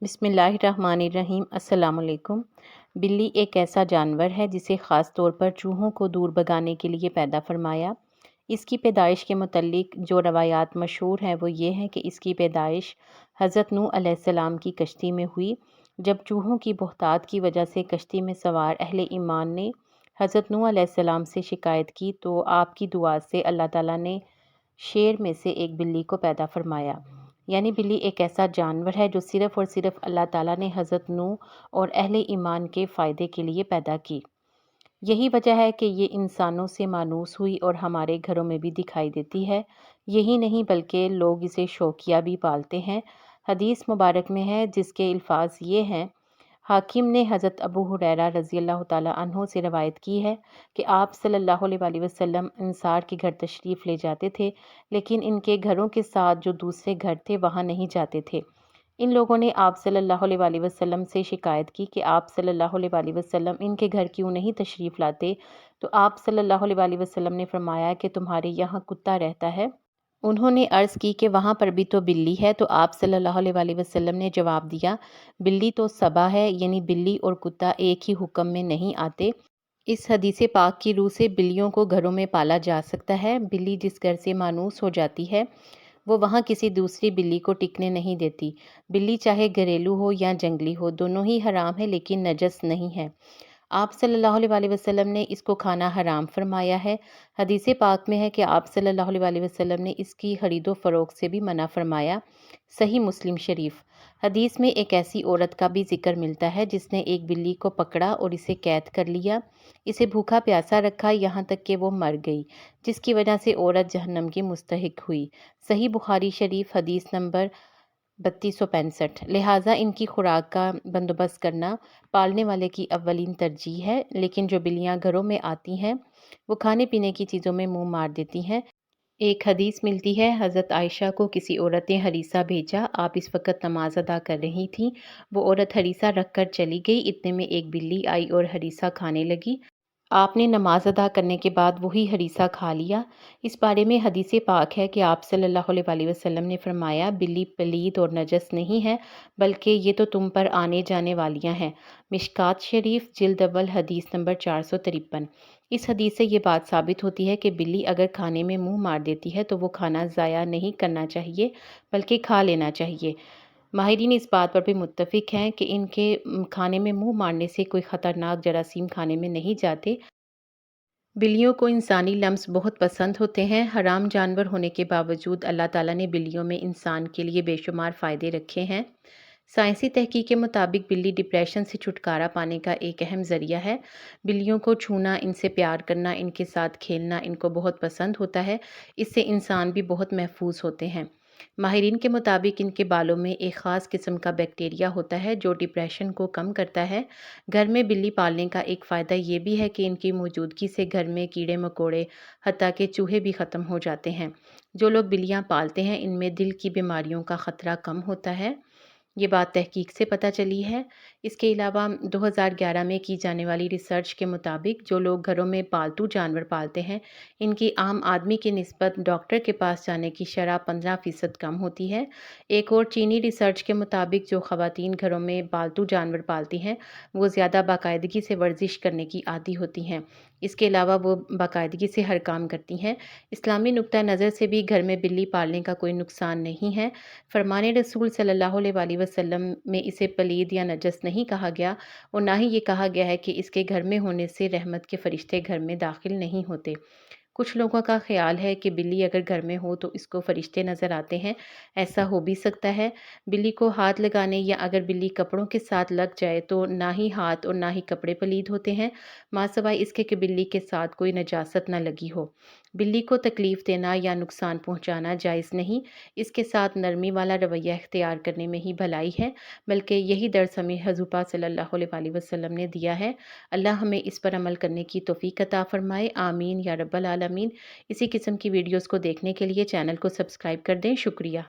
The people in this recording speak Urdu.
بسم اللہ الرحمن الرحیم۔ السلام علیکم۔ بلی ایک ایسا جانور ہے جسے خاص طور پر چوہوں کو دور بھگانے کے لیے پیدا فرمایا۔ اس کی پیدائش کے متعلق جو روایات مشہور ہیں وہ یہ ہیں کہ اس کی پیدائش حضرت نوح علیہ السلام کی کشتی میں ہوئی۔ جب چوہوں کی بہتات کی وجہ سے کشتی میں سوار اہل ایمان نے حضرت نوح علیہ السلام سے شکایت کی تو آپ کی دعا سے اللہ تعالیٰ نے شیر میں سے ایک بلی کو پیدا فرمایا۔ یعنی بلی ایک ایسا جانور ہے جو صرف اور صرف اللہ تعالیٰ نے حضرت نوح اور اہل ایمان کے فائدے کے لیے پیدا کی۔ یہی وجہ ہے کہ یہ انسانوں سے مانوس ہوئی اور ہمارے گھروں میں بھی دکھائی دیتی ہے۔ یہی نہیں بلکہ لوگ اسے شوقیہ بھی پالتے ہیں۔ حدیث مبارک میں ہے جس کے الفاظ یہ ہیں، حاکم نے حضرت ابو ہریرہ رضی اللہ تعالیٰ عنہ سے روایت کی ہے کہ آپ صلی اللہ علیہ وسلم انصار کے گھر تشریف لے جاتے تھے، لیکن ان کے گھروں کے ساتھ جو دوسرے گھر تھے وہاں نہیں جاتے تھے۔ ان لوگوں نے آپ صلی اللہ علیہ وسلم سے شکایت کی کہ آپ صلی اللہ علیہ وسلم ان کے گھر کیوں نہیں تشریف لاتے، تو آپ صلی اللہ علیہ وسلم نے فرمایا کہ تمہارے یہاں کتا رہتا ہے۔ انہوں نے عرض کی کہ وہاں پر بھی تو بلی ہے، تو آپ صلی اللہ علیہ وسلم نے جواب دیا، بلی تو سبا ہے، یعنی بلی اور کتا ایک ہی حکم میں نہیں آتے۔ اس حدیث پاک کی روح سے بلیوں کو گھروں میں پالا جا سکتا ہے۔ بلی جس گھر سے مانوس ہو جاتی ہے وہ وہاں کسی دوسری بلی کو ٹکنے نہیں دیتی۔ بلی چاہے گھریلو ہو یا جنگلی ہو، دونوں ہی حرام ہے لیکن نجس نہیں ہے۔ آپ صلی اللہ علیہ وسلم نے اس کو کھانا حرام فرمایا ہے۔ حدیث پاک میں ہے کہ آپ صلی اللہ علیہ وسلم نے اس کی خرید و فروخت سے بھی منع فرمایا۔ صحیح مسلم شریف۔ حدیث میں ایک ایسی عورت کا بھی ذکر ملتا ہے جس نے ایک بلی کو پکڑا اور اسے قید کر لیا، اسے بھوکا پیاسا رکھا یہاں تک کہ وہ مر گئی، جس کی وجہ سے عورت جہنم کی مستحق ہوئی۔ صحیح بخاری شریف حدیث نمبر 3265۔ لہٰذا ان کی خوراک کا بندوبست کرنا پالنے والے کی اولین ترجیح ہے، لیکن جو بلیاں گھروں میں آتی ہیں وہ کھانے پینے کی چیزوں میں منہ مار دیتی ہیں۔ ایک حدیث ملتی ہے، حضرت عائشہ کو کسی عورت نے ہریسہ بھیجا، آپ اس وقت نماز ادا کر رہی تھیں، وہ عورت ہریسہ رکھ کر چلی گئی، اتنے میں ایک بلی آئی اور ہریسہ کھانے لگی، آپ نے نماز ادا کرنے کے بعد وہی ہریسہ کھا لیا۔ اس بارے میں حدیث پاک ہے کہ آپ صلی اللہ علیہ وسلم نے فرمایا، بلی پلید اور نجس نہیں ہے بلکہ یہ تو تم پر آنے جانے والیاں ہیں۔ مشکوٰۃ شریف جلد اول حدیث نمبر 453۔ اس حدیث سے یہ بات ثابت ہوتی ہے کہ بلی اگر کھانے میں منہ مار دیتی ہے تو وہ کھانا ضائع نہیں کرنا چاہیے بلکہ کھا لینا چاہیے۔ ماہرین اس بات پر بھی متفق ہیں کہ ان کے کھانے میں منہ مارنے سے کوئی خطرناک جراثیم کھانے میں نہیں جاتے۔ بلیوں کو انسانی لمس بہت پسند ہوتے ہیں۔ حرام جانور ہونے کے باوجود اللہ تعالیٰ نے بلیوں میں انسان کے لیے بے شمار فائدے رکھے ہیں۔ سائنسی تحقیق کے مطابق بلی ڈپریشن سے چھٹکارا پانے کا ایک اہم ذریعہ ہے۔ بلیوں کو چھونا، ان سے پیار کرنا، ان کے ساتھ کھیلنا ان کو بہت پسند ہوتا ہے۔ اس سے انسان بھی بہت محفوظ ہوتے ہیں۔ ماہرین کے مطابق ان کے بالوں میں ایک خاص قسم کا بیکٹیریا ہوتا ہے جو ڈپریشن کو کم کرتا ہے۔ گھر میں بلی پالنے کا ایک فائدہ یہ بھی ہے کہ ان کی موجودگی سے گھر میں کیڑے مکوڑے حتیٰ کہ چوہے بھی ختم ہو جاتے ہیں۔ جو لوگ بلیاں پالتے ہیں ان میں دل کی بیماریوں کا خطرہ کم ہوتا ہے، یہ بات تحقیق سے پتہ چلی ہے۔ اس کے علاوہ 2011 میں کی جانے والی ریسرچ کے مطابق جو لوگ گھروں میں پالتو جانور پالتے ہیں ان کی عام آدمی کی نسبت ڈاکٹر کے پاس جانے کی شرح 15% کم ہوتی ہے۔ ایک اور چینی ریسرچ کے مطابق جو خواتین گھروں میں پالتو جانور پالتی ہیں وہ زیادہ باقاعدگی سے ورزش کرنے کی عادی ہوتی ہیں، اس کے علاوہ وہ باقاعدگی سے ہر کام کرتی ہیں۔ اسلامی نقطہ نظر سے بھی گھر میں بلی پالنے کا کوئی نقصان نہیں ہے۔ فرمان رسول صلی اللہ علیہ وسلم میں اسے پلید یا نجس نہیں کہا گیا اور نہ ہی یہ کہا گیا ہے کہ اس کے گھر میں ہونے سے رحمت کے فرشتے گھر میں داخل نہیں ہوتے۔ کچھ لوگوں کا خیال ہے کہ بلی اگر گھر میں ہو تو اس کو فرشتے نظر آتے ہیں، ایسا ہو بھی سکتا ہے۔ بلی کو ہاتھ لگانے یا اگر بلی کپڑوں کے ساتھ لگ جائے تو نہ ہی ہاتھ اور نہ ہی کپڑے پلید ہوتے ہیں، ماں سوائے اس کے کہ بلی کے ساتھ کوئی نجاست نہ لگی ہو۔ بلی کو تکلیف دینا یا نقصان پہنچانا جائز نہیں، اس کے ساتھ نرمی والا رویہ اختیار کرنے میں ہی بھلائی ہے، بلکہ یہی درس ہمیں حضور پاک صلی اللہ علیہ وسلم نے دیا ہے۔ اللہ ہمیں اس پر عمل کرنے کی توفیق عطا فرمائے، آمین یا رب العالمین۔ اسی قسم کی ویڈیوز کو دیکھنے کے لیے چینل کو سبسکرائب کر دیں۔ شکریہ۔